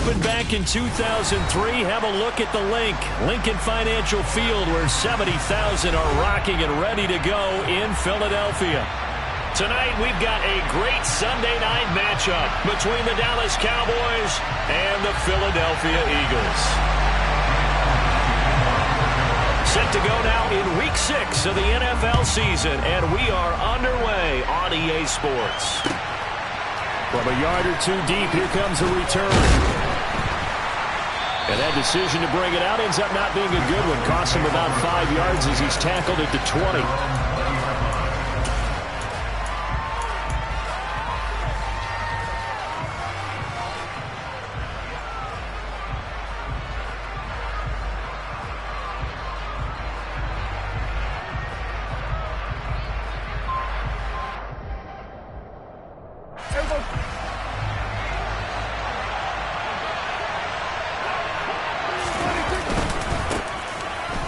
opened back in 2003. Have a look at the Lincoln Financial Field, where 70,000 are rocking and ready to go in Philadelphia. Tonight, we've got a great Sunday night matchup between the Dallas Cowboys and the Philadelphia Eagles. Set to go now in Week 6 of the NFL season, and we are underway on EA Sports. From a yard or two deep, here comes a return. And that decision to bring it out ends up not being a good one. Costs him about 5 yards as he's tackled at the 20.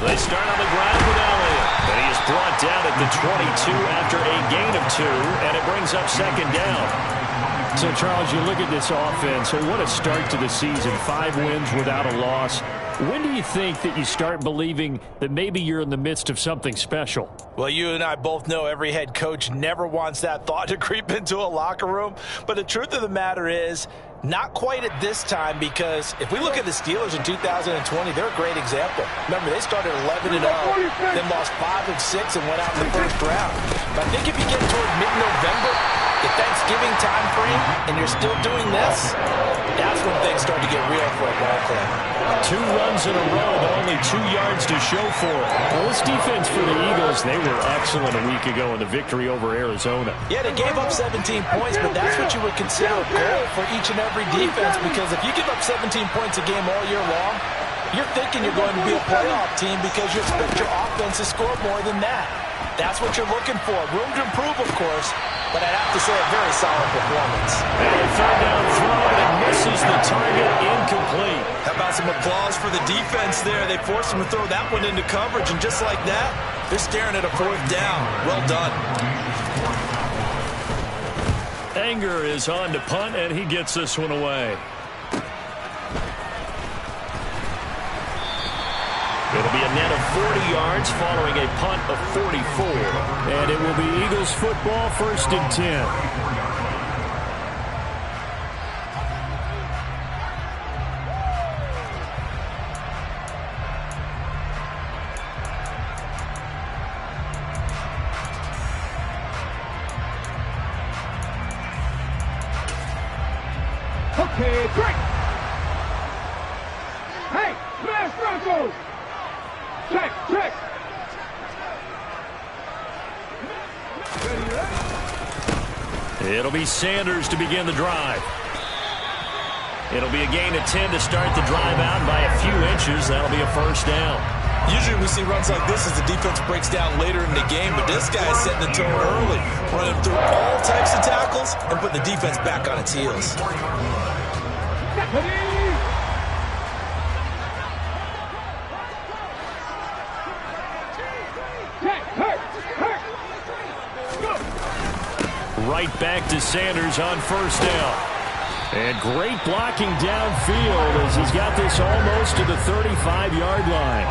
They start on the ground with Elliott, and he is brought down at the 22 after a gain of 2, and it brings up second down. So, Charles, you look at this offense, and what a start to the season. 5 wins without a loss. When do you think that you start believing that maybe you're in the midst of something special? Well, you and I both know every head coach never wants that thought to creep into a locker room. But the truth of the matter is, not quite at this time, because if we look at the Steelers in 2020, they're a great example. Remember, they started 11-0, then lost 5 of 6 and went out in the first round. But I think if you get toward mid-November, the Thanksgiving time frame, and you're still doing this, that's when things start to get real for a ball club. 2 runs in a row, but only 2 yards to show for it. Well, this defense for the Eagles, they were excellent a week ago in the victory over Arizona. Yeah, they gave up 17 points, but that's what you would consider a goal for each and every defense, because if you give up 17 points a game all year long, you're thinking you're going to be a playoff team because you expect your offense to score more than that. That's what you're looking for. Room to improve, of course, but I'd have to say a very solid performance. And third down throw, and it misses the target, incomplete. How about some applause for the defense there? They forced him to throw that one into coverage, and just like that, they're staring at a 4th down. Well done. Anger is on to punt, and he gets this one away. It'll be a net of 40 yards following a punt of 44. And it will be Eagles football, 1st and 10. Okay, great. Hey, smash Broncos. Check, check. It'll be Sanders to begin the drive. It'll be a gain of 10 to start the drive out by a few inches. That'll be a 1st down. Usually we see runs like this as the defense breaks down later in the game, but this guy is setting the tone early, running through all types of tackles and putting the defense back on its heels. Right back to Sanders on 1st down. And great blocking downfield as he's got this almost to the 35-yard line.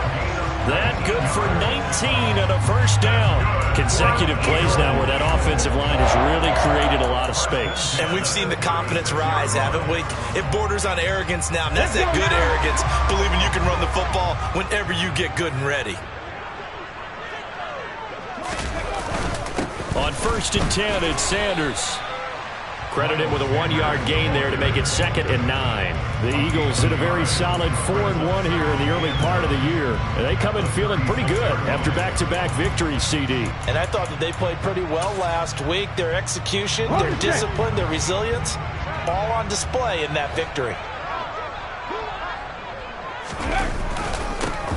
That good for 19 and a 1st down. Consecutive plays now where that offensive line has really created a lot of space. And we've seen the confidence rise, haven't we? It borders on arrogance now, and that's that good arrogance, believing you can run the football whenever you get good and ready. On 1st and 10, it's Sanders. Credit him with a 1-yard gain there to make it 2nd and 9. The Eagles hit a very solid 4-1 here in the early part of the year. And they come in feeling pretty good after back-to-back victories, CD. And I thought that they played pretty well last week. Their execution, their discipline, their resilience, all on display in that victory.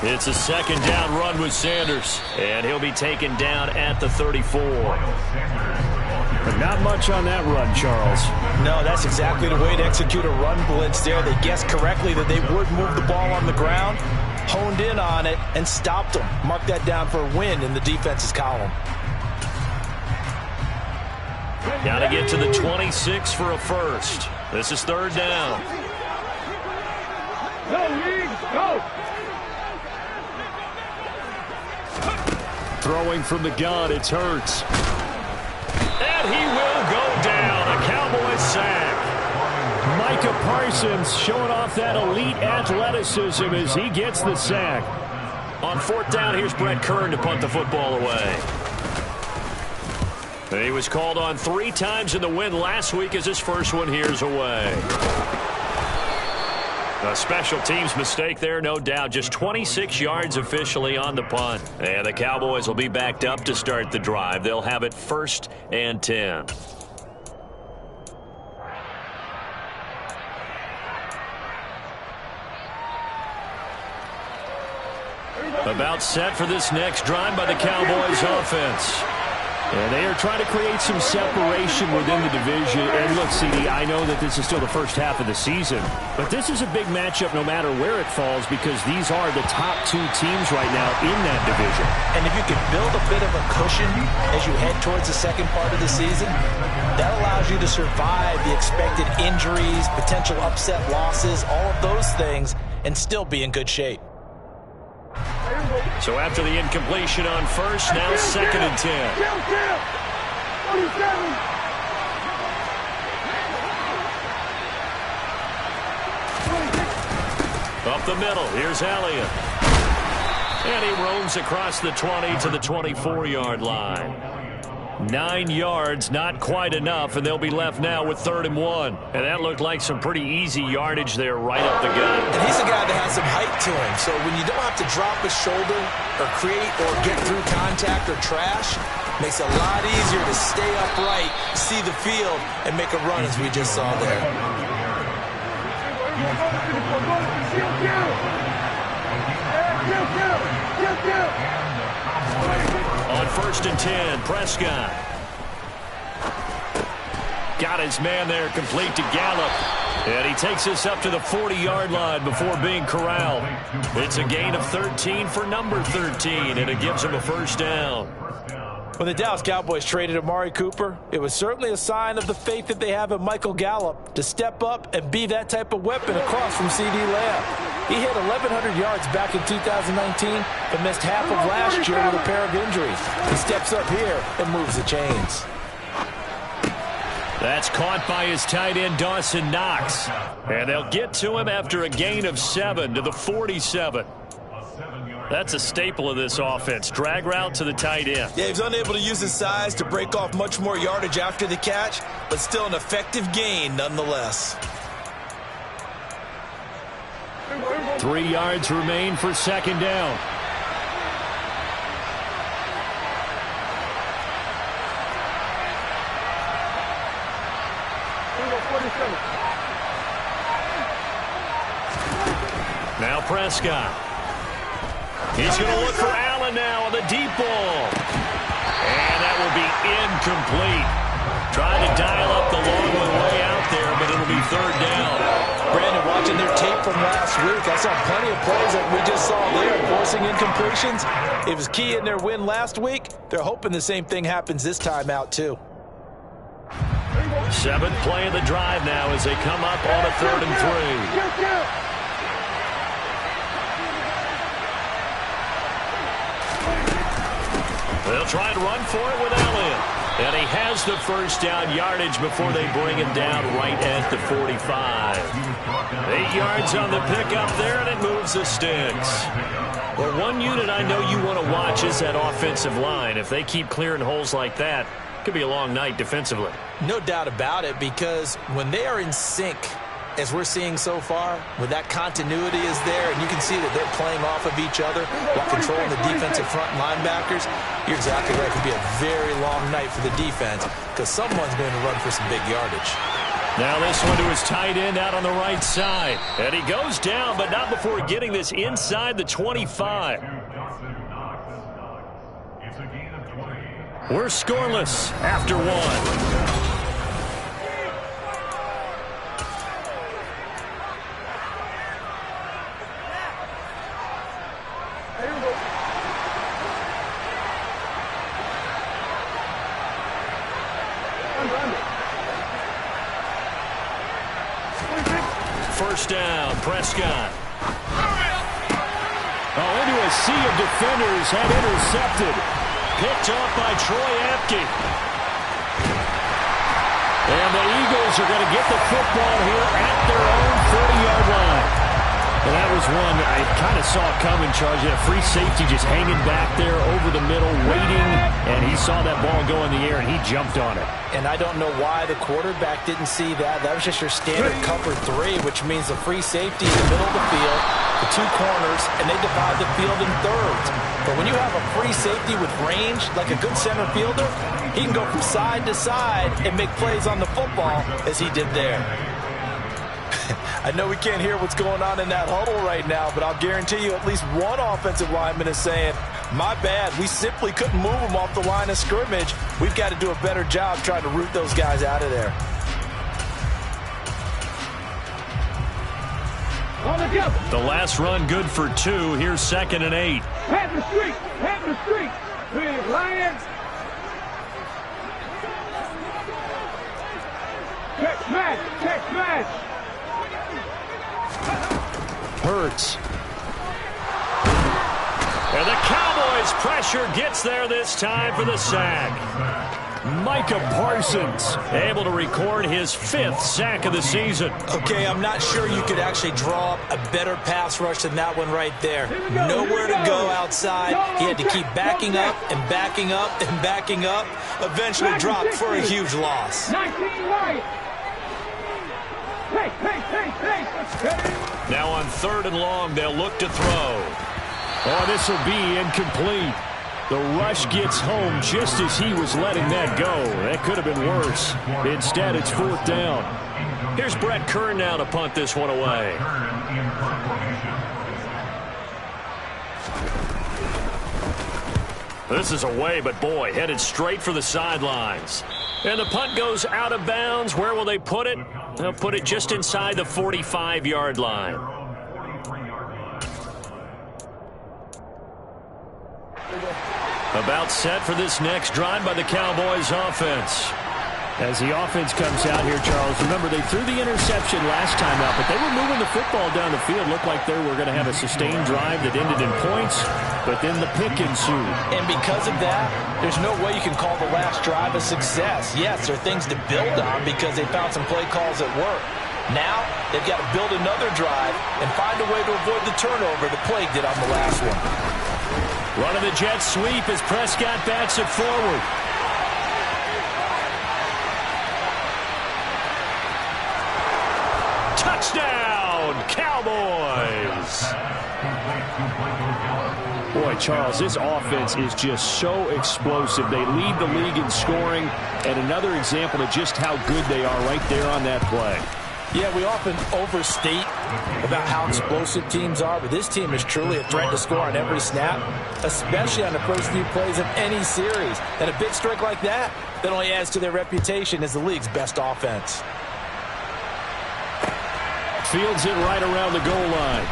It's a 2nd down run with Sanders, and he'll be taken down at the 34. But not much on that run, Charles. No, that's exactly the way to execute a run blitz there. They guessed correctly that they would move the ball on the ground, honed in on it, and stopped them. Mark that down for a win in the defense's column. Got to get to the 26 for a 1st. This is 3rd down. Go, League, go! Throwing from the gun, it's Hurts. And he will go down. A Cowboys sack. Micah Parsons showing off that elite athleticism as he gets the sack. On fourth down, here's Brett Kern to punt the football away. He was called on 3 times in the win last week as his first one here's away. A special teams mistake there, no doubt. Just 26 yards officially on the punt. And the Cowboys will be backed up to start the drive. They'll have it 1st and 10. About set for this next drive by the Cowboys offense. And they are trying to create some separation within the division. And look, CD, I know that this is still the first half of the season, but this is a big matchup no matter where it falls because these are the top 2 teams right now in that division. And if you can build a bit of a cushion as you head towards the second part of the season, that allows you to survive the expected injuries, potential upset losses, all of those things, and still be in good shape. So after the incompletion on first, now 2nd and 10. Up the middle, here's Elliott. And he roams across the 20 to the 24-yard line. 9 yards, not quite enough, and they'll be left now with 3rd and 1. And that looked like some pretty easy yardage there right up the gut. And he's a guy that has some height to him, so when you don't have to drop his shoulder or create or get through contact or trash, makes it a lot easier to stay upright, see the field, and make a run as we just saw there. On 1st and 10, Prescott. Got his man there, complete to Gallup. And he takes us up to the 40-yard line before being corralled. It's a gain of 13 for number 13, and it gives him a 1st down. When the Dallas Cowboys traded Amari Cooper, it was certainly a sign of the faith that they have in Michael Gallup to step up and be that type of weapon across from C.D. Lamb. He hit 1,100 yards back in 2019 but missed half of last year with a pair of injuries. He steps up here and moves the chains. That's caught by his tight end, Dawson Knox. And they'll get to him after a gain of 7 to the 47. That's a staple of this offense. Drag route to the tight end. Yeah, he was unable to use his size to break off much more yardage after the catch, but still an effective gain nonetheless. 3 yards remain for 2nd down. Now Prescott. He's going to look for Allen now on the deep ball. And that will be incomplete. Trying to dial up the long one way out there, but it'll be 3rd down. Brandon, watching their tape from last week, I saw plenty of plays that we just saw there, forcing incompletions. It was key in their win last week. They're hoping the same thing happens this time out, too. 7th play of the drive now as they come up on a 3rd and 3. They'll try and run for it with Elliott. And he has the 1st down yardage before they bring him down right at the 45. 8 yards on the pickup there, and it moves the sticks. Well, one unit I know you want to watch is that offensive line. If they keep clearing holes like that, it could be a long night defensively. No doubt about it, because when they are in sync, as we're seeing so far, when that continuity is there and you can see that they're playing off of each other while controlling the defensive front linebackers, you're exactly right. It could be a very long night for the defense because someone's going to run for some big yardage. Now this one to his tight end out on the right side. And he goes down, but not before getting this inside the 25. We're scoreless after 1. First down, Prescott. Oh, into a sea of defenders, and intercepted. Picked off by Troy Apke. And the Eagles are going to get the football here at their own 30-yard line. And that was one I kind of saw coming, Charles. You had a free safety just hanging back there over the middle, waiting, and he saw that ball go in the air, and he jumped on it. And I don't know why the quarterback didn't see that. That was just your standard cover 3, which means the free safety in the middle of the field, the 2 corners, and they divide the field in thirds. But when you have a free safety with range, like a good center fielder, he can go from side to side and make plays on the football as he did there. I know we can't hear what's going on in that huddle right now, but I'll guarantee you at least one offensive lineman is saying, my bad, we simply couldn't move them off the line of scrimmage. We've got to do a better job trying to root those guys out of there. The last run good for 2. Here's 2nd and 8. Head the street, head the street. Big Lions. Check smash, check smash. Hurts. And the Cowboys pressure gets there this time for the sack. Micah Parsons able to record his 5th sack of the season. Okay, I'm not sure you could actually draw up a better pass rush than that one right there. Nowhere to go outside. He had to keep backing up and backing up and backing up. Eventually dropped for a huge loss. 19 right. Now on 3rd and long, they'll look to throw. Oh, this will be incomplete. The rush gets home just as he was letting that go. That could have been worse. Instead, it's 4th down. Here's Brett Kern now to punt this one away. This is away, but boy, headed straight for the sidelines. And the punt goes out of bounds. Where will they put it? They'll put it just inside the 45-yard line. About set for this next drive by the Cowboys offense. As the offense comes out here, Charles, remember they threw the interception last time out, but they were moving the football down the field. Looked like they were going to have a sustained drive that ended in points, but then the pick ensued. And because of that, there's no way you can call the last drive a success. Yes, there are things to build on because they found some play calls that work. Now, they've got to build another drive and find a way to avoid the turnover that plagued it on the last one. Running the jet sweep as Prescott backs it forward. Touchdown, Cowboys! Boy, Charles, this offense is just so explosive. They lead the league in scoring, and another example of just how good they are right there on that play. Yeah, we often overstate about how explosive teams are, but this team is truly a threat to score on every snap, especially on the first few plays of any series. And a big strike like that only adds to their reputation as the league's best offense. Fields it right around the goal line.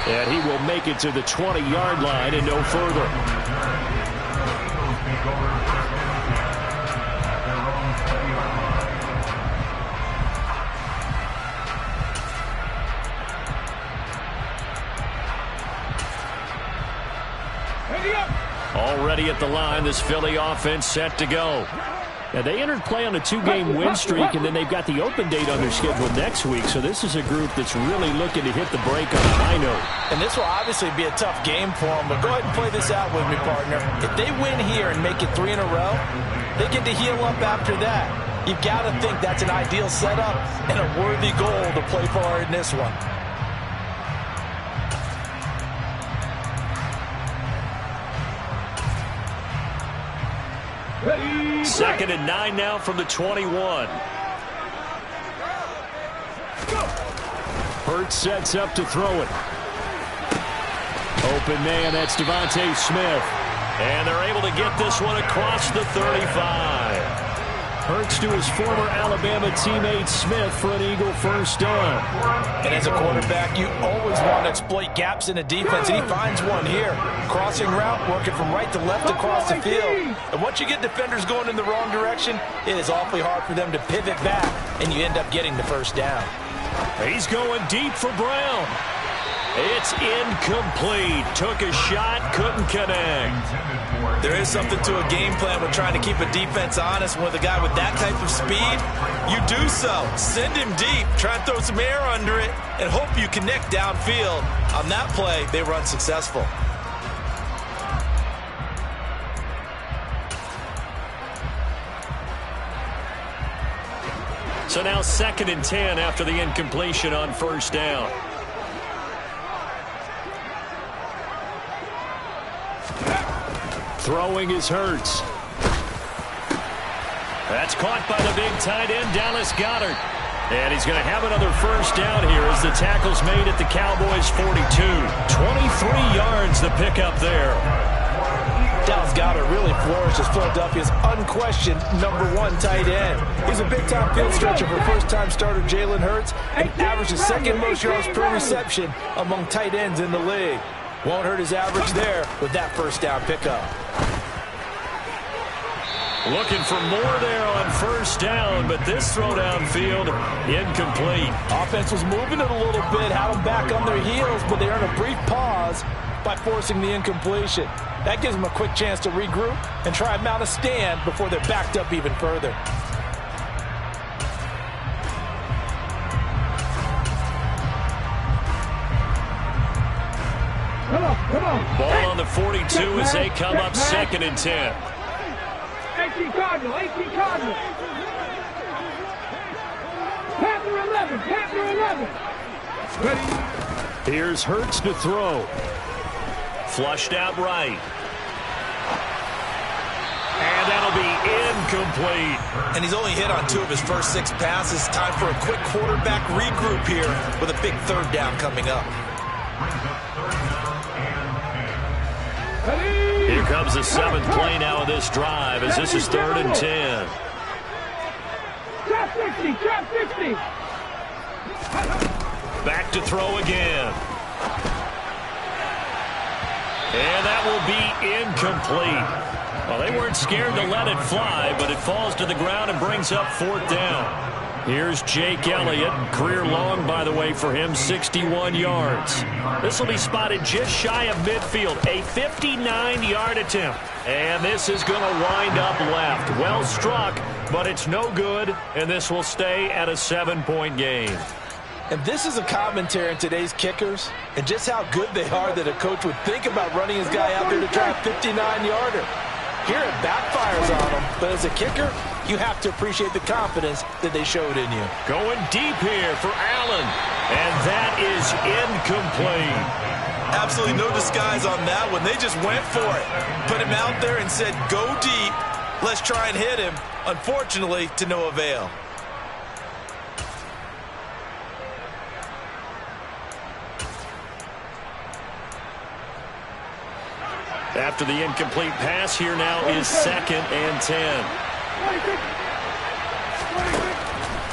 And he will make it to the 20-yard line and no further. Already at the line, this Philly offense set to go. Now, they entered play on a 2-game win streak, and then they've got the open date on their schedule next week. So this is a group that's really looking to hit the break on a high note. And this will obviously be a tough game for them, but go ahead and play this out with me, partner. If they win here and make it 3 in a row, they get to heal up after that. You've got to think that's an ideal setup and a worthy goal to play for in this one. Second and 9 now from the 21. Hurts sets up to throw it. Open man, that's Devontae Smith. And they're able to get this one across the 35. Hurts to his former Alabama teammate Smith for an Eagle first down. And as a quarterback, you always want to exploit gaps in the defense, and he finds one here. Crossing route, working from right to left across the field. And once you get defenders going in the wrong direction, it is awfully hard for them to pivot back, and you end up getting the first down. He's going deep for Brown. It's incomplete. Took a shot, couldn't connect. There is something to a game plan with trying to keep a defense honest. With a guy with that type of speed, you do so. Send him deep. Try and throw some air under it and hope you connect downfield. On that play, they were unsuccessful. So now 2nd and 10 after the incompletion on first down. Throwing is Hurts. That's caught by the big tight end, Dallas Goedert. And he's going to have another first down here as the tackle's made at the Cowboys' 42. 23 yards the pickup there. Dallas Goedert really flourished as Philadelphia's unquestioned #1 tight end. He's a big-time field stretcher for first-time starter Jalen Hurts and averaged the 2nd most yards per reception among tight ends in the league. Won't hurt his average there with that first down pickup. Looking for more there on first down, but this throw downfield incomplete. Offense was moving it a little bit, had them back on their heels, but they earned a brief pause by forcing the incompletion. That gives them a quick chance to regroup and try and mount a stand before they're backed up even further. Come on. Ball on the 42 as they come up 2nd and 10. 18 Cardinal. Panther 11. Ready? Here's Hurts to throw. Flushed out right. And that'll be incomplete. And he's only hit on 2 of his first 6 passes. Time for a quick quarterback regroup here with a big 3rd down coming up. Here comes the 7th play now of this drive as this is 3rd and 10. Trap 60. Back to throw again. And that will be incomplete. Well, they weren't scared to let it fly, but it falls to the ground and brings up 4th down. Here's Jake Elliott. Career long, by the way, for him, 61 yards. This will be spotted just shy of midfield. A 59-yard attempt. And this is going to wind up left. Well struck, but it's no good, and this will stay at a 7-point game. And this is a commentary on today's kickers and just how good they are that a coach would think about running his guy out there to try a 59-yarder. Here it backfires on him, but as a kicker, you have to appreciate the confidence that they showed in you. Going deep here for Allen, and that is incomplete. Absolutely no disguise on that one. They just went for it. Put him out there and said, go deep. Let's try and hit him. Unfortunately, to no avail. After the incomplete pass, here now is 2nd and 10.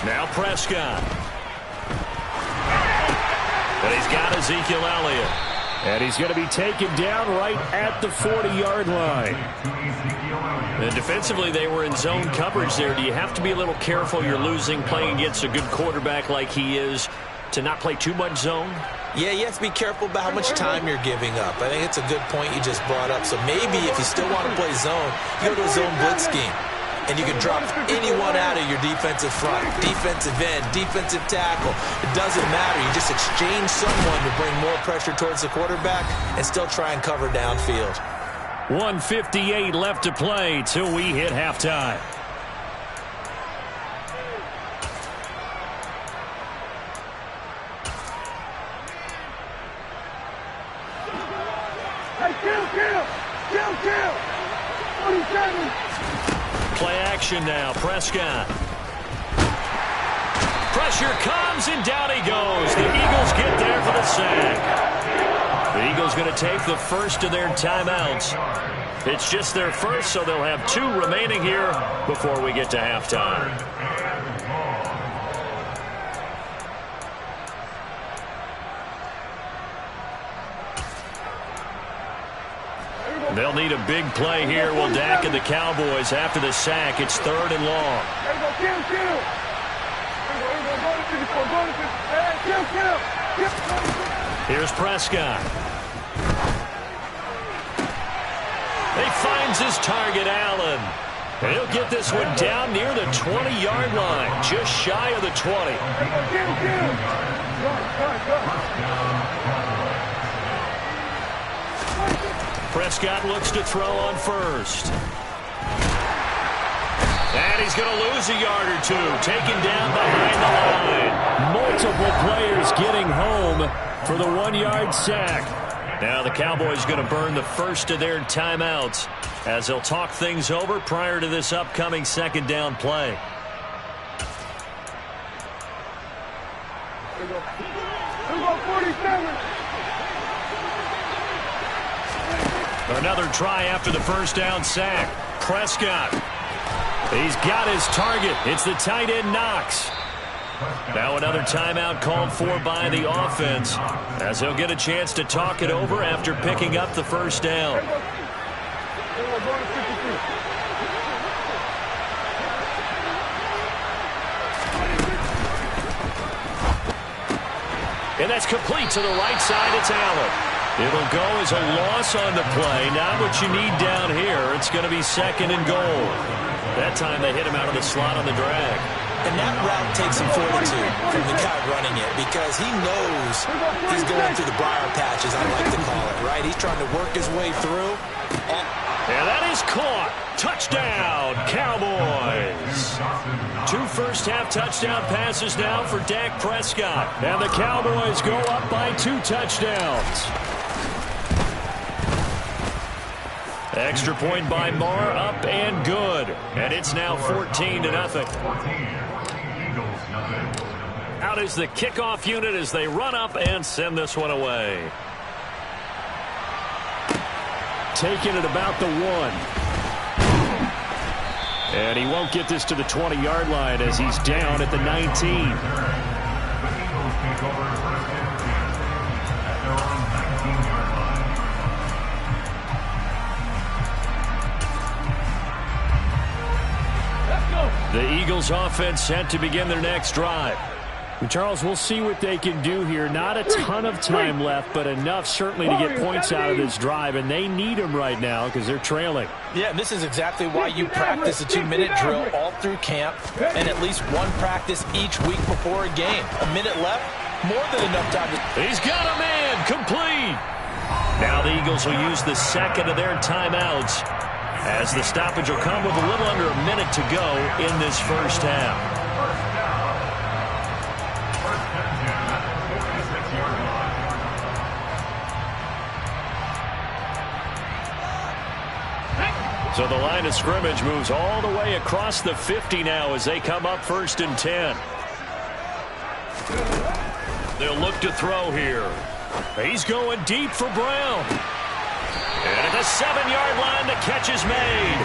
Now Prescott. But he's got Ezekiel Elliott. And he's going to be taken down right at the 40-yard line. And defensively, they were in zone coverage there. Do you have to be a little careful? You're losing playing against a good quarterback like he is to not play too much zone? Yeah, you have to be careful about how much time you're giving up. I think it's a good point you just brought up. So maybe if you still want to play zone, you go to a zone blitz scheme. And you can drop anyone out of your defensive front, defensive end, defensive tackle. It doesn't matter. You just exchange someone to bring more pressure towards the quarterback and still try and cover downfield. 1:58 left to play till we hit halftime. Kill. 47. Play action now. Prescott. Pressure comes, and down he goes. The Eagles get there for the sack. The Eagles going to take the first of their timeouts. It's just their first, so they'll have 2 remaining here before we get to halftime. They'll need a big play here. Will Dak and the Cowboys after the sack. It's 3rd and long. Here's Prescott. He finds his target, Allen. He'll get this one down near the 20-yard line, just shy of the 20. Prescott looks to throw on first. And he's going to lose a yard or two, taken down behind the line. Multiple players getting home for the 1-yard sack. Now the Cowboys going to burn the first of their timeouts as they'll talk things over prior to this upcoming second down play. Another try after the first down sack. Prescott. He's got his target. It's the tight end Knox. Now another timeout called for by the offense as they'll get a chance to talk it over after picking up the first down. And that's complete to the right side. It's Allen. It'll go as a loss on the play. Not what you need down here. It's going to be second and goal. That time they hit him out of the slot on the drag. And that route takes some fortitude from the guy running it because he knows he's going through the briar patches, I like to call it, right? He's trying to work his way through. And that is caught. Touchdown, Cowboys. 2 first-half touchdown passes now for Dak Prescott. And the Cowboys go up by 2 touchdowns. Extra point by Marr, up and good. And it's now 14-0. Out is the kickoff unit as they run up and send this one away. Taking it about the 1. And he won't get this to the 20-yard line as he's down at the 19. The Eagles offense set to begin their next drive. And Charles, we'll see what they can do here. Not a ton of time left, but enough certainly to get points out of this drive, and they need them right now because they're trailing. Yeah, and this is exactly why you practice a 2-minute drill all through camp and at least one practice each week before a game. A minute left, more than enough time. He's got a man, complete. Now the Eagles will use the second of their timeouts as the stoppage will come with a little under a minute to go in this first half. So the line of scrimmage moves all the way across the 50 now as they come up 1st and 10. They'll look to throw here. He's going deep for Brown. And at the 7-yard line, the catch is made.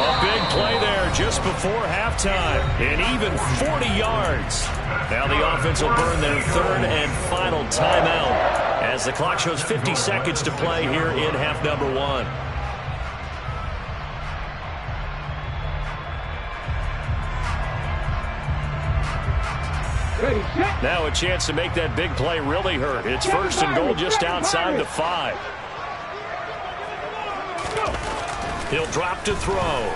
A big play there just before halftime. And even 40 yards. Now the offense will burn their 3rd and final timeout as the clock shows 50 seconds to play here in half number 1. Now a chance to make that big play really hurt. It's 1st and goal just outside the 5. He'll drop to throw.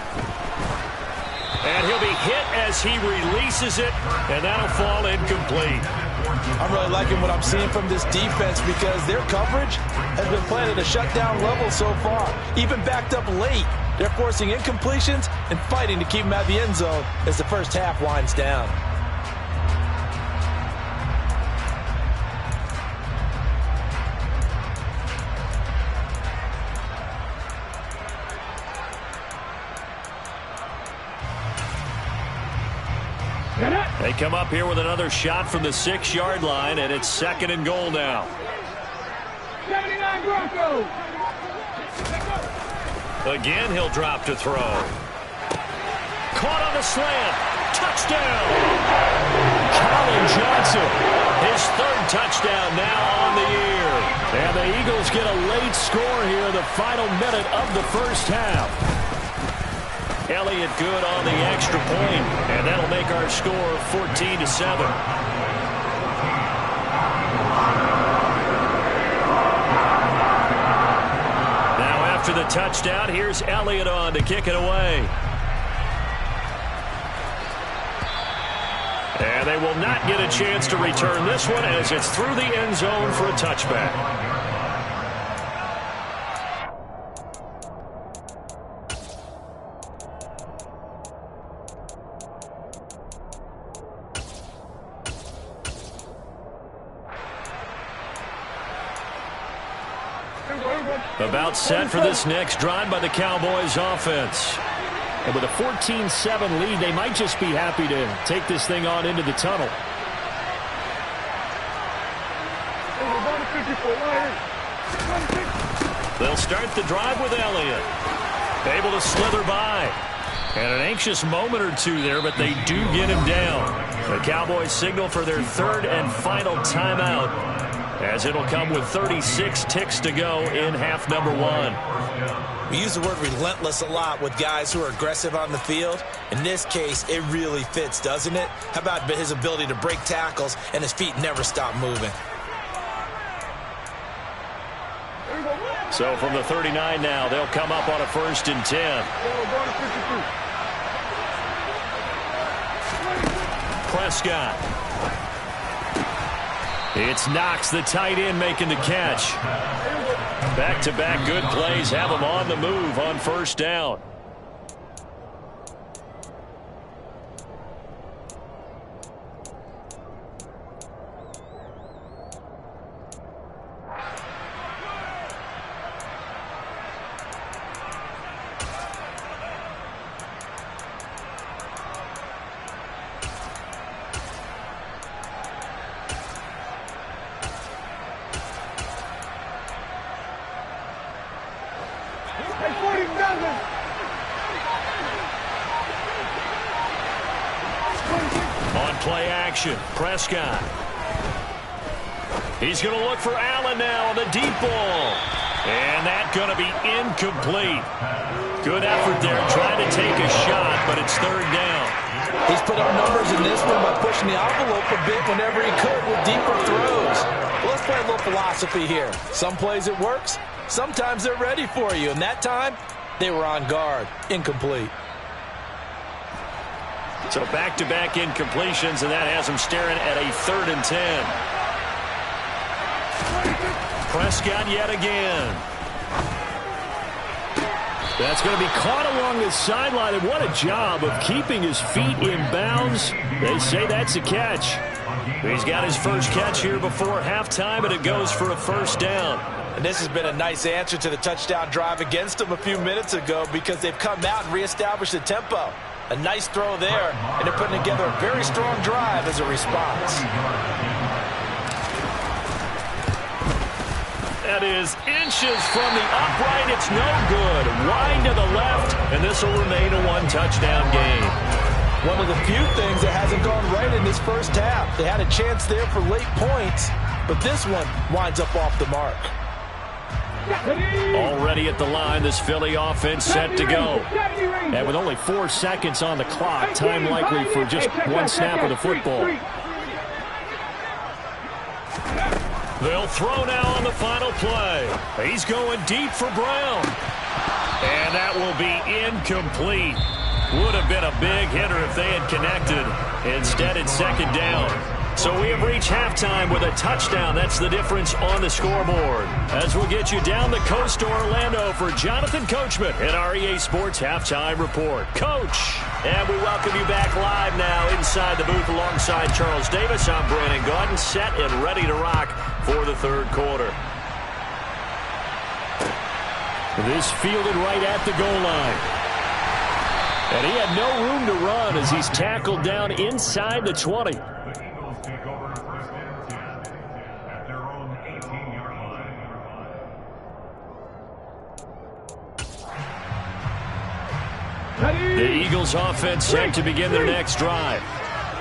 And he'll be hit as he releases it, and that'll fall incomplete. I'm really liking what I'm seeing from this defense because their coverage has been playing at a shutdown level so far. Even backed up late, they're forcing incompletions and fighting to keep them at the end zone as the first half winds down. They come up here with another shot from the 6-yard line, and it's 2nd and goal now. 79 Broncos. Again, he'll drop to throw. Caught on the slant. Touchdown. Colin Johnson, his 3rd touchdown now on the year. And the Eagles get a late score here in the final minute of the first half. Elliott good on the extra point, and that'll make our score 14-7. touchdown. Here's Elliott on to kick it away. And they will not get a chance to return this one as it's through the end zone for a touchback. About set for this next drive by the Cowboys offense. And with a 14-7 lead, they might just be happy to take this thing on into the tunnel. They'll start the drive with Elliott. Able to slither by. And an anxious moment or two there, but they do get him down. The Cowboys signal for their third and final timeout, as it'll come with 36 ticks to go in half number one. We use the word relentless a lot with guys who are aggressive on the field. In this case, it really fits, doesn't it? How about his ability to break tackles and his feet never stop moving? So from the 39 now, they'll come up on a 1st and 10. Prescott. It's Knox, the tight end, making the catch. Back-to-back good plays have him on the move on 1st down. On play action, Prescott. He's going to look for Allen now on the deep ball. And that's going to be incomplete. Good effort there, trying to take a shot, but it's 3rd down. He's put up numbers in this one by pushing the envelope a bit whenever he could with deeper throws. Well, let's play a little philosophy here. Some plays it works, sometimes they're ready for you, and that time they were on guard. Incomplete. So back-to-back incompletions, and that has him staring at a 3rd and 10. Prescott yet again. That's going to be caught along the sideline, and what a job of keeping his feet in bounds. They say that's a catch. He's got his first catch here before halftime, and it goes for a 1st down. And this has been a nice answer to the touchdown drive against them a few minutes ago, because they've come out and reestablished the tempo. A nice throw there, and they're putting together a very strong drive as a response. That is inches from the upright. It's no good. Wide to the left, and this will remain a 1-touchdown game. One of the few things that hasn't gone right in this first half. They had a chance there for late points, but this one winds up off the mark. Already at the line, this Philly offense set to go. And with only 4 seconds on the clock, time likely for just one snap of the football. They'll throw now on the final play. He's going deep for Brown. And that will be incomplete. Would have been a big hitter if they had connected. Instead, it's 2nd down. So we have reached halftime with a touchdown. That's the difference on the scoreboard. As we'll get you down the coast to Orlando for Jonathan Coachman in our EA Sports Halftime Report. Coach! And we welcome you back live now inside the booth alongside Charles Davis. I'm Brandon Gaudin, set and ready to rock for the 3rd quarter. This fielded right at the goal line. And he had no room to run as he's tackled down inside the 20. The Eagles offense set to begin their next drive.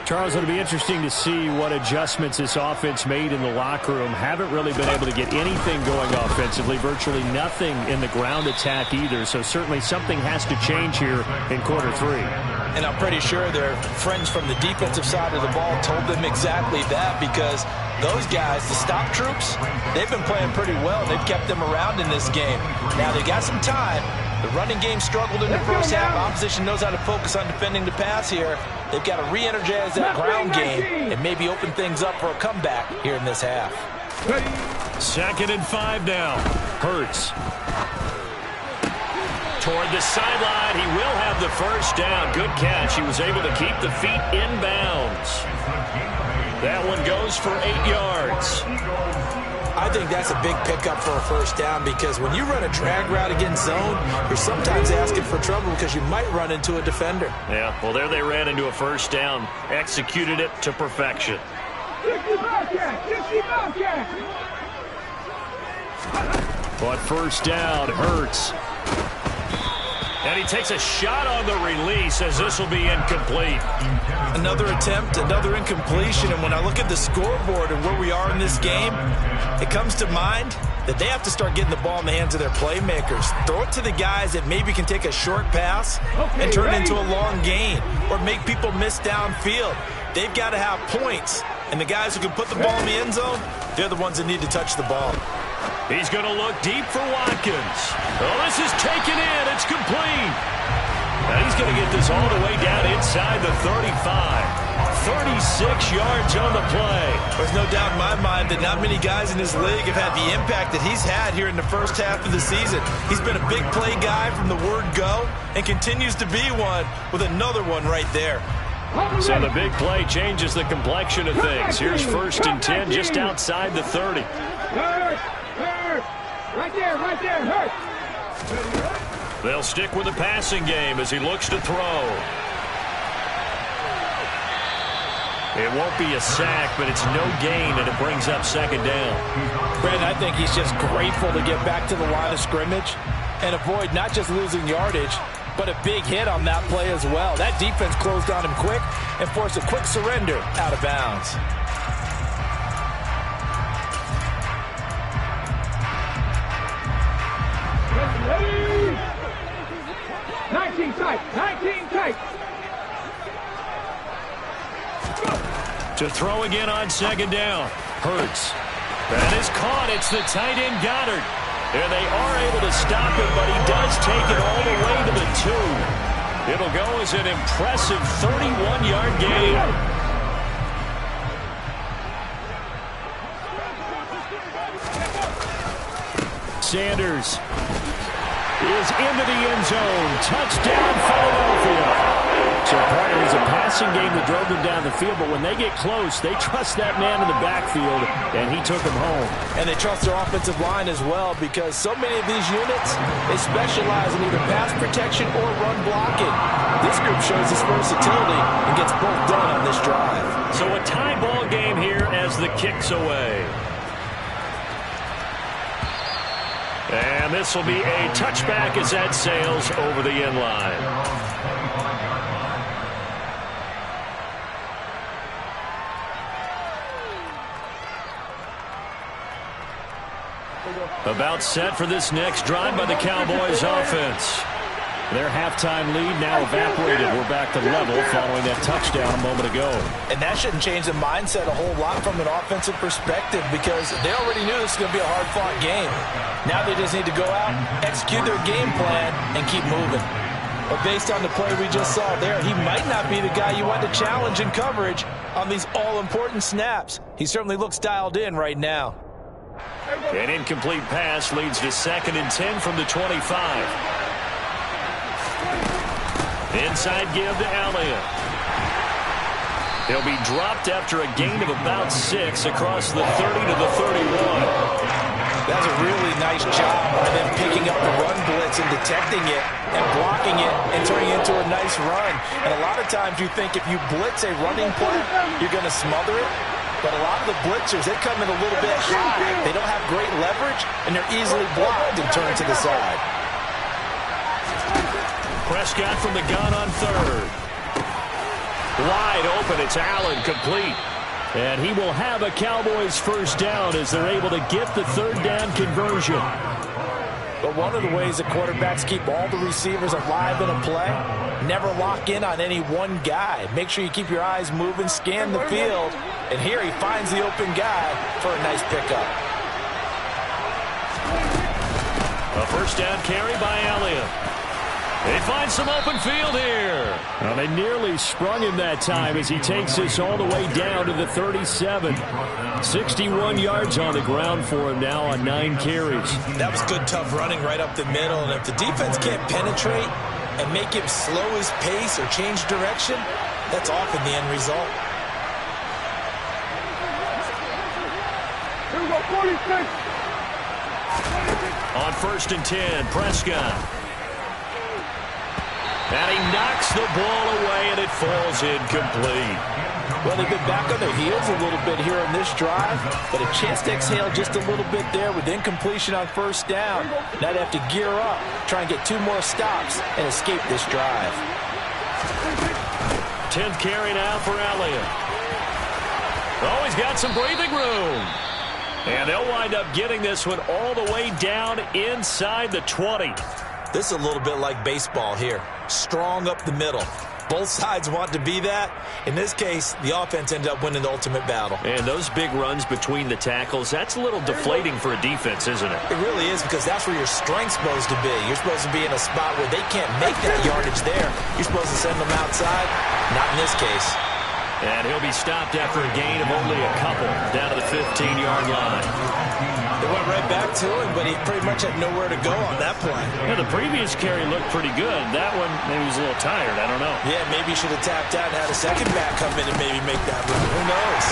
Charles, it'll be interesting to see what adjustments this offense made in the locker room. Haven't really been able to get anything going offensively, virtually nothing in the ground attack either. So certainly something has to change here in quarter 3. And I'm pretty sure their friends from the defensive side of the ball told them exactly that, because those guys, the stop troops, they've been playing pretty well. They've kept them around in this game. Now, they got some time. The running game struggled in the first half. Opposition knows how to focus on defending the pass here. They've got to re-energize that ground game and maybe open things up for a comeback here in this half. 2nd and 5 now. Hurts. Toward the sideline. He will have the first down. Good catch. He was able to keep the feet in bounds. That one goes for 8 yards. I think that's a big pickup for a first down because when you run a drag route against zone, you're sometimes asking for trouble because you might run into a defender. Yeah, well, there they ran into a first down. Executed it to perfection. But first down, Hurts. And he takes a shot on the release as this will be incomplete. Another attempt, another incompletion. And when I look at the scoreboard and where we are in this game, it comes to mind that they have to start getting the ball in the hands of their playmakers. Throw it to the guys that maybe can take a short pass and turn it into a long gain or make people miss downfield. They've got to have points. And the guys who can put the ball in the end zone, they're the ones that need to touch the ball. He's going to look deep for Watkins. Oh, this is taken in. It's complete. And he's going to get this all the way down inside the 35. 36 yards on the play. There's no doubt in my mind that not many guys in this league have had the impact that he's had here in the first half of the season. He's been a big play guy from the word go and continues to be one with another one right there. So the big play changes the complexion of things. Here's 1st and 10 just outside the 30. Right there, Hurts. They'll stick with the passing game as he looks to throw. It won't be a sack, but it's no gain, and it brings up 2nd down. Brandon, I think he's just grateful to get back to the line of scrimmage and avoid not just losing yardage, but a big hit on that play as well. That defense closed on him quick and forced a quick surrender out of bounds. Ready? 19 tight. To throw again on 2nd down. Hurts. That is caught. It's the tight end Goddard. And they are able to stop it, but he does take it all the way to the 2. It'll go as an impressive 31-yard gain. Sanders is into the end zone. Touchdown, Philadelphia. So part of it was a passing game that drove them down the field, but when they get close, they trust that man in the backfield, and he took them home. And they trust their offensive line as well because so many of these units, they specialize in either pass protection or run blocking. This group shows its versatility and gets both done on this drive. So a tie ball game here as the kick's away. And this will be a touchback as that sails over the end line. About set for this next drive by the Cowboys offense. Their halftime lead now evaporated. We're back to level following that touchdown a moment ago. And that shouldn't change the mindset a whole lot from an offensive perspective because they already knew this was going to be a hard-fought game. Now they just need to go out, execute their game plan, and keep moving. But based on the play we just saw there, he might not be the guy you want to challenge in coverage on these all-important snaps. He certainly looks dialed in right now. An incomplete pass leads to 2nd and 10 from the 25. Inside give to Elliott. He'll be dropped after a gain of about 6 across the 30 to the 31. That's a really nice job by them picking up the run blitz and detecting it and blocking it and turning it into a nice run. And a lot of times you think if you blitz a running play, you're going to smother it. But a lot of the blitzers, they come in a little bit high. They don't have great leverage, and they're easily blocked and turned to the side. Prescott from the gun on 3rd. Wide open, it's Allen, complete. And he will have a Cowboys first down as they're able to get the 3rd down conversion. But one of the ways that quarterbacks keep all the receivers alive in a play, never lock in on any one guy. Make sure you keep your eyes moving, scan the field, and here he finds the open guy for a nice pickup. A first down carry by Elliott. They find some open field here. Well, they nearly sprung him that time as he takes this all the way down to the 37. 61 yards on the ground for him now on 9 carries. That was good, tough running right up the middle. And if the defense can't penetrate and make him slow his pace or change direction, that's often the end result. Here we go, 46. On 1st and 10, Prescott. And he knocks the ball away, and it falls incomplete. Well, they've been back on their heels a little bit here on this drive, but a chance to exhale just a little bit there with incompletion on 1st down. Now they have to gear up, try and get 2 more stops, and escape this drive. 10th carry now for Elliott. Oh, he's got some breathing room. And they'll wind up getting this one all the way down inside the 20. This is a little bit like baseball here. Strong up the middle. Both sides want to be that. In this case, the offense ended up winning the ultimate battle. And those big runs between the tackles, that's a little deflating for a defense, isn't it? It really is, because that's where your strength's supposed to be. You're supposed to be in a spot where they can't make that yardage there. You're supposed to send them outside. Not in this case. And he'll be stopped after a gain of only a couple down to the 15-yard line. They went right back to him, but he pretty much had nowhere to go on that play. Yeah, the previous carry looked pretty good. That one, maybe he was a little tired. I don't know. Yeah, maybe he should have tapped out and had a second back come in and maybe make that run. Who knows?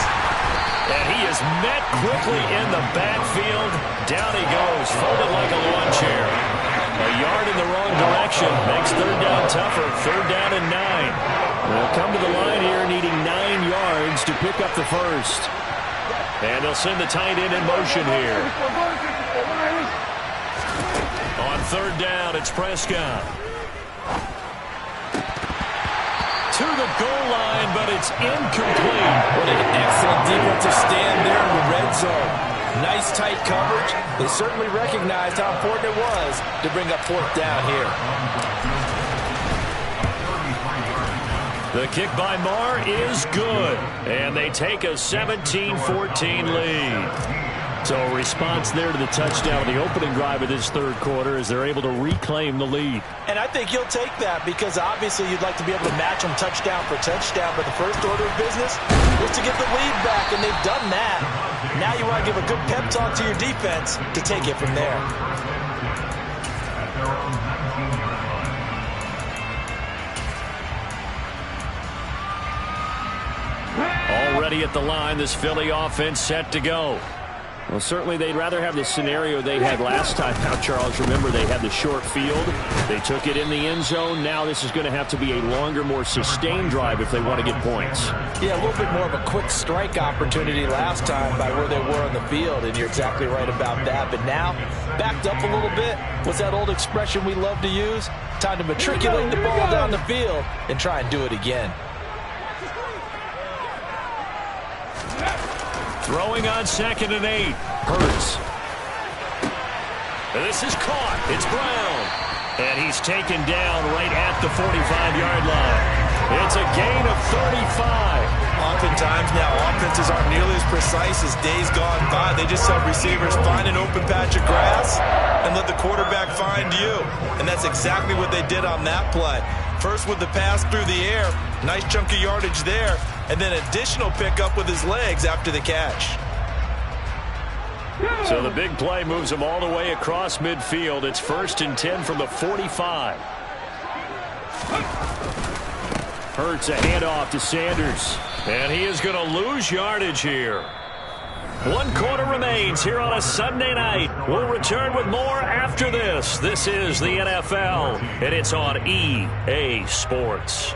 And he is met quickly in the backfield. Down he goes, folded like a lawn chair. A yard in the wrong direction makes 3rd down tougher. 3rd down and 9. They'll come to the line here needing 9 yards to pick up the first. And they'll send the tight end in motion here. On 3rd down, it's Prescott. To the goal line, but it's incomplete. What an excellent defensive stand there in the red zone. Nice tight coverage. They certainly recognized how important it was to bring up 4th down here. The kick by Marr is good. And they take a 17-14 lead. So a response there to the touchdown in the opening drive of this 3rd quarter as they're able to reclaim the lead. And I think you'll take that, because obviously you'd like to be able to match them touchdown for touchdown, but the first order of business was to get the lead back, and they've done that. Now you want to give a good pep talk to your defense to take it from there. Already at the line, this Philly offense set to go. Well, certainly they'd rather have the scenario they had last time out, Charles. Remember, they had the short field. They took it in the end zone. Now this is going to have to be a longer, more sustained drive if they want to get points. Yeah, a little bit more of a quick strike opportunity last time by where they were on the field, and you're exactly right about that. But now, backed up a little bit. What's that old expression we love to use? Time to matriculate the ball down the field and try and do it again. Throwing on 2nd and 8. Hurts. This is caught. It's Brown. And he's taken down right at the 45-yard line. It's a gain of 35. Oftentimes now, offenses aren't nearly as precise as days gone by. They just have receivers find an open patch of grass and let the quarterback find you. And that's exactly what they did on that play. First with the pass through the air. Nice chunk of yardage there. And then additional pickup with his legs after the catch. So the big play moves him all the way across midfield. It's 1st and 10 from the 45. Hurts a handoff to Sanders. And he is going to lose yardage here. 1 quarter remains here on a Sunday night. We'll return with more after this. This is the NFL, and it's on EA Sports.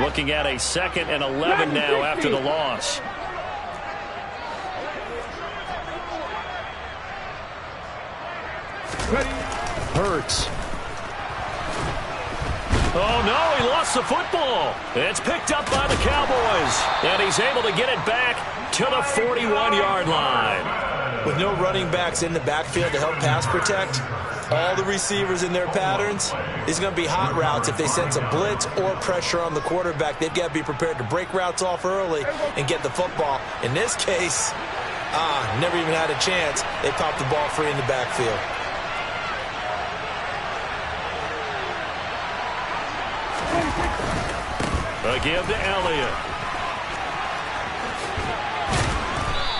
Looking at a 2nd and 11 now after the loss. Ready. Hurts. Oh, no, he lost the football. It's picked up by the Cowboys, and he's able to get it back to the 41-yard line. With no running backs in the backfield to help pass protect, all the receivers in their patterns, these are going to be hot routes. If they sense a blitz or pressure on the quarterback, they've got to be prepared to break routes off early and get the football. In this case, never even had a chance. They popped the ball free in the backfield. A give to Elliott.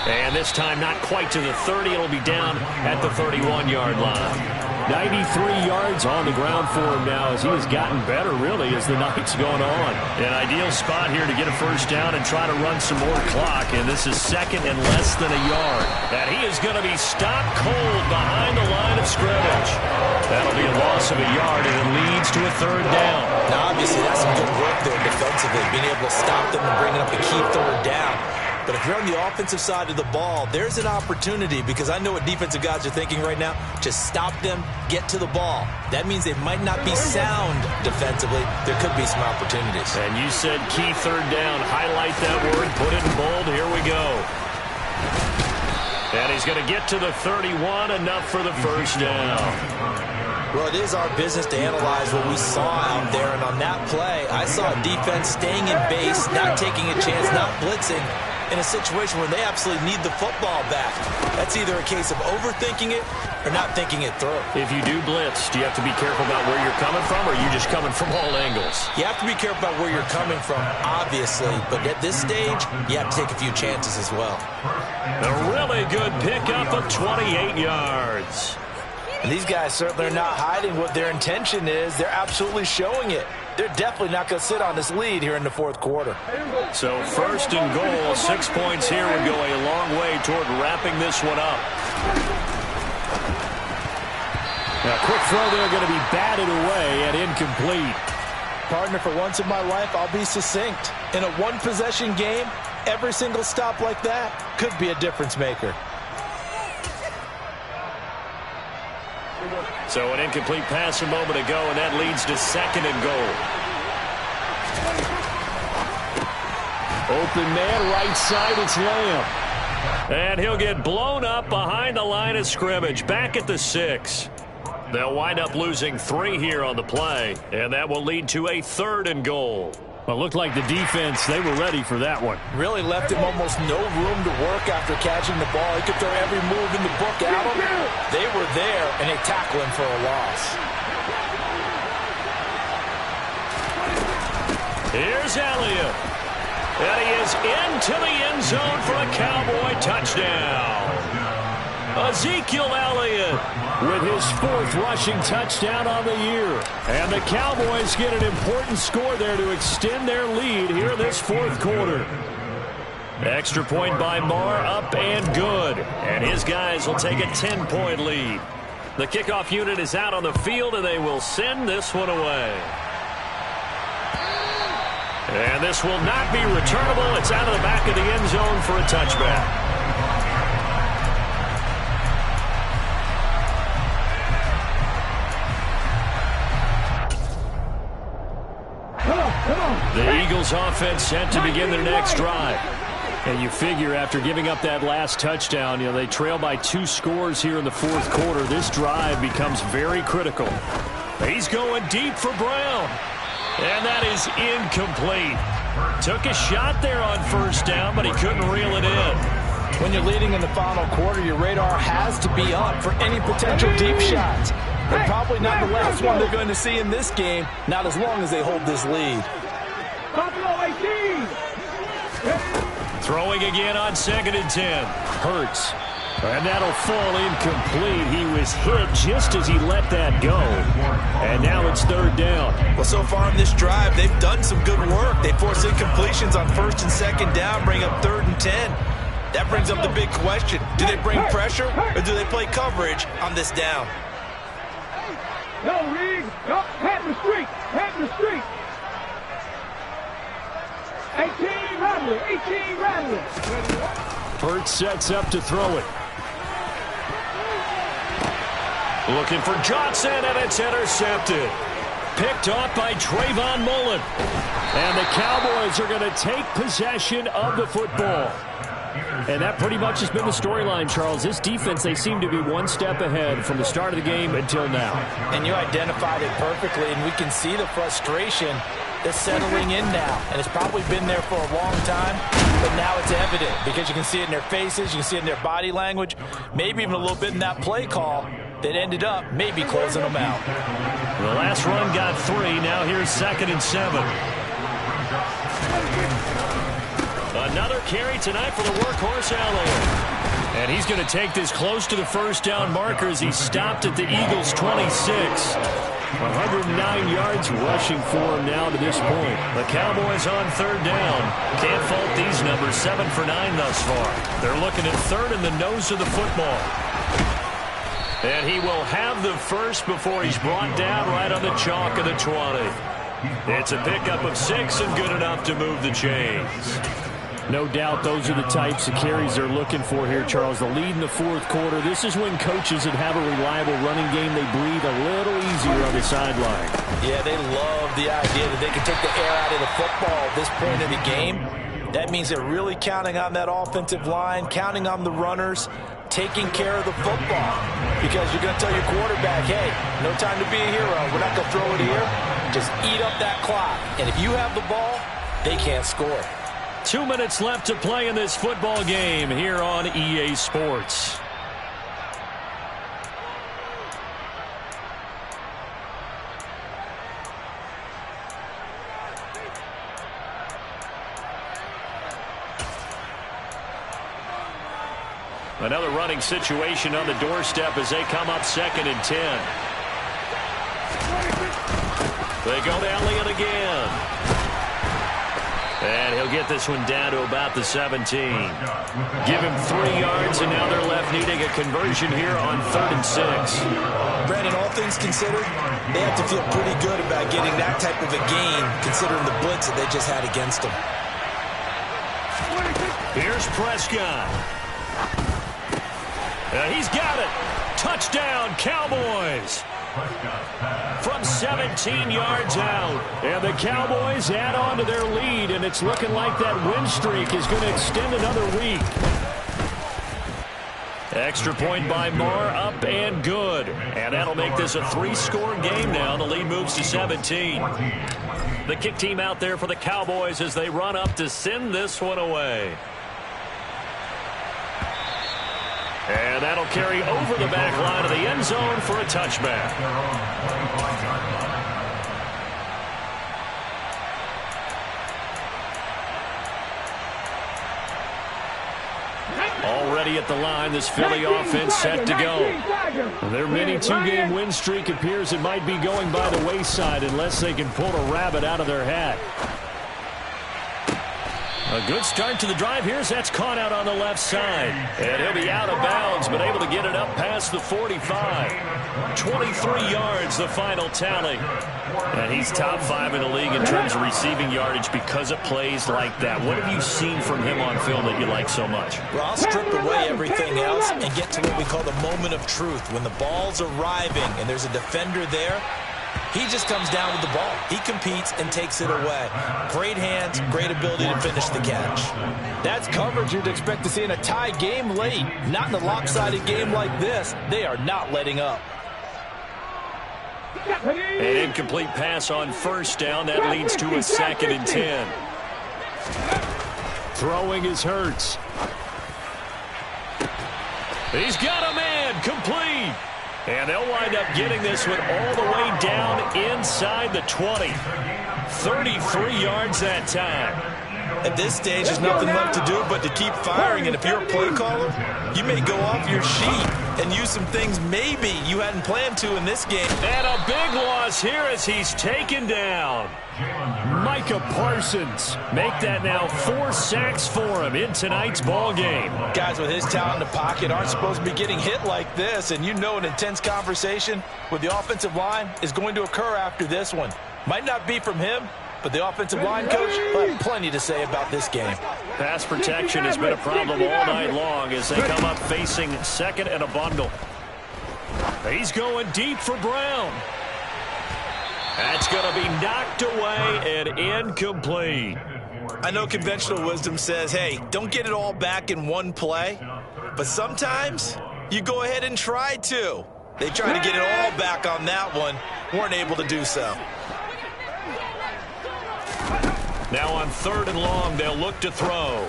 And this time not quite to the 30. It'll be down at the 31-yard line. 93 yards on the ground for him now as he has gotten better, really, as the night's going on. An ideal spot here to get a first down and try to run some more clock. And this is second and less than a yard. And he is going to be stopped cold behind the line of scrimmage. That'll be a loss of a yard, and it leads to a third down. Now, obviously, that's some good work there defensively, being able to stop them and bringing up a key third down. But if you're on the offensive side of the ball, there's an opportunity, because I know what defensive guys are thinking right now. Just stop them, get to the ball. That means they might not be sound defensively. There could be some opportunities. And you said key third down. Highlight that word, put it in bold. Here we go. And he's going to get to the 31, enough for the first down. Well, it is our business to analyze what we saw out there. And on that play, I saw a defense staying in base, not taking a chance, not blitzing, in a situation where they absolutely need the football back. That's either a case of overthinking it or not thinking it through. If you do blitz, do you have to be careful about where you're coming from, or are you just coming from all angles? You have to be careful about where you're coming from, obviously, but at this stage, you have to take a few chances as well. A really good pickup of 28 yards. And these guys certainly are not hiding what their intention is. They're absolutely showing it. They're definitely not going to sit on this lead here in the fourth quarter. So first and goal, 6 points here would go a long way toward wrapping this one up. Now, quick throw there, going to be batted away and incomplete. Partner, for once in my life, I'll be succinct. In a one-possession game, every single stop like that could be a difference maker. So an incomplete pass a moment ago, and that leads to second and goal. Open man, right side, it's Lamb. And he'll get blown up behind the line of scrimmage, back at the 6. They'll wind up losing 3 here on the play, and that will lead to a third and goal. Well, it looked like the defense, they were ready for that one. Really left him almost no room to work after catching the ball. He could throw every move in the book at him. They were there, and they tackle him for a loss. Here's Elliott. And he is into the end zone for a Cowboy touchdown. Ezekiel Elliott with his 4th rushing touchdown on the year. And the Cowboys get an important score there to extend their lead here in this 4th quarter. Extra point by Marr, up and good. And his guys will take a 10-point lead. The kickoff unit is out on the field, and they will send this one away. And this will not be returnable. It's out of the back of the end zone for a touchback. The Eagles offense set to begin their next drive. And you figure after giving up that last touchdown, they trail by 2 scores here in the 4th quarter. This drive becomes very critical. He's going deep for Brown. And that is incomplete. Took a shot there on first down, but he couldn't reel it in. When you're leading in the final quarter, your radar has to be up for any potential deep shots. But probably not the last one they're going to see in this game, not as long as they hold this lead. Throwing again on 2nd and 10. Hurts. And that'll fall incomplete. He was hit just as he let that go. And now it's 3rd down. Well, so far in this drive, they've done some good work. They force incompletions on 1st and 2nd down, bring up 3rd and 10. That brings up the big question. Do they bring pressure, or do they play coverage on this down? No, Riggs. No, head in the street. Head in the street. 18 Rattler. 18 Rattler. Hurts sets up to throw it. Looking for Johnson, and it's intercepted. Picked off by Trayvon Mullen. And the Cowboys are going to take possession of the football. And that pretty much has been the storyline, Charles. This defense, they seem to be one step ahead from the start of the game until now. And you identified it perfectly, and we can see the frustration that's settling in now. And it's probably been there for a long time, but now it's evident because you can see it in their faces, you can see it in their body language, maybe even a little bit in that play call that ended up maybe closing them out. The last run got 3. Now here's 2nd and 7. Another carry tonight for the workhorse Elliott. And he's going to take this close to the first down marker as he stopped at the Eagles' 26. 109 yards rushing for him now to this point. The Cowboys on 3rd down. Can't fault these numbers. 7 for 9 thus far. They're looking at 3rd in the nose of the football. And he will have the first before he's brought down right on the chalk of the 20. It's a pickup of 6 and good enough to move the chains. No doubt those are the types of carries they're looking for here, Charles. The lead in the 4th quarter. This is when coaches that have a reliable running game, they breathe a little easier on the sideline. Yeah, they love the idea that they can take the air out of the football at this point in the game. That means they're really counting on that offensive line, counting on the runners, taking care of the football. Because you're going to tell your quarterback, hey, no time to be a hero. We're not going to throw it here. Just eat up that clock. And if you have the ball, they can't score. 2 minutes left to play in this football game here on EA Sports. Another running situation on the doorstep as they come up 2nd and 10. They go to Elliott again. And he'll get this one down to about the 17. Give him 3 yards, and now they're left needing a conversion here on 3rd and 6. Brandon, all things considered, they have to feel pretty good about getting that type of a gain, considering the blitz that they just had against them. Here's Prescott. He's got it. Touchdown, Cowboys. From 17 yards out. And the Cowboys add on to their lead, and it's looking like that win streak is going to extend another week. Extra point by Marr, up and good. And that'll make this a 3-score game now. The lead moves to 17. The kick team out there for the Cowboys as they run up to send this one away. And that'll carry over the back line of the end zone for a touchback. Already at the line, this Philly offense set to go. Their mini 2-game win streak appears it might be going by the wayside unless they can pull a rabbit out of their hat. A good start to the drive here as that's caught out on the left side. And he'll be out of bounds, but able to get it up past the 45. 23 yards, the final tally. And he's top 5 in the league in terms of receiving yardage because it plays like that. What have you seen from him on film that you like so much? Well, I'll strip away everything else and get to what we call the moment of truth. When the ball's arriving and there's a defender there, he just comes down with the ball. He competes and takes it away. Great hands, great ability to finish the catch. That's coverage you'd expect to see in a tie game late. Not in a lopsided game like this. They are not letting up. An incomplete pass on 1st down. That leads to a 2nd and 10. Throwing is Hurts. He's got a man. Complete. And they'll wind up getting this one all the way down inside the 20. 33 yards that time. At this stage, there's nothing left to do but to keep firing. And if you're a play caller, you may go off your sheet and use some things maybe you hadn't planned to in this game. And a big loss here as he's taken down. Micah Parsons make that now 4 sacks for him in tonight's ball game. Guys with his talent in the pocket aren't supposed to be getting hit like this, and you know an intense conversation with the offensive line is going to occur after this one. Might not be from him, but the offensive line coach will have plenty to say about this game. Pass protection has been a problem all night long as they come up facing 2nd and a bundle. He's going deep for Brown. That's going to be knocked away and incomplete. I know conventional wisdom says, hey, don't get it all back in one play. But sometimes you go ahead and try to. They tried to get it all back on that one. Weren't able to do so. Now on 3rd and long, they'll look to throw.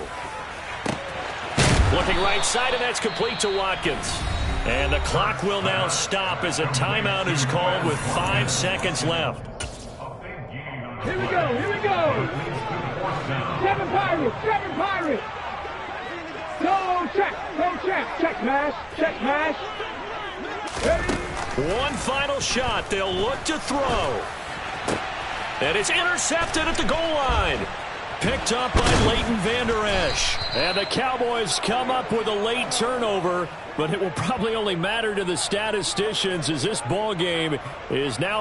Looking right side, and that's complete to Watkins. And the clock will now stop as a timeout is called with 5 seconds left. Here we go, here we go. 7 Pirates, 7 Pirates. Go check, check mash. Ready? One final shot. They'll look to throw. And it's intercepted at the goal line. Picked up by Leighton Vander Esch. And the Cowboys come up with a late turnover, but it will probably only matter to the statisticians as this ball game is now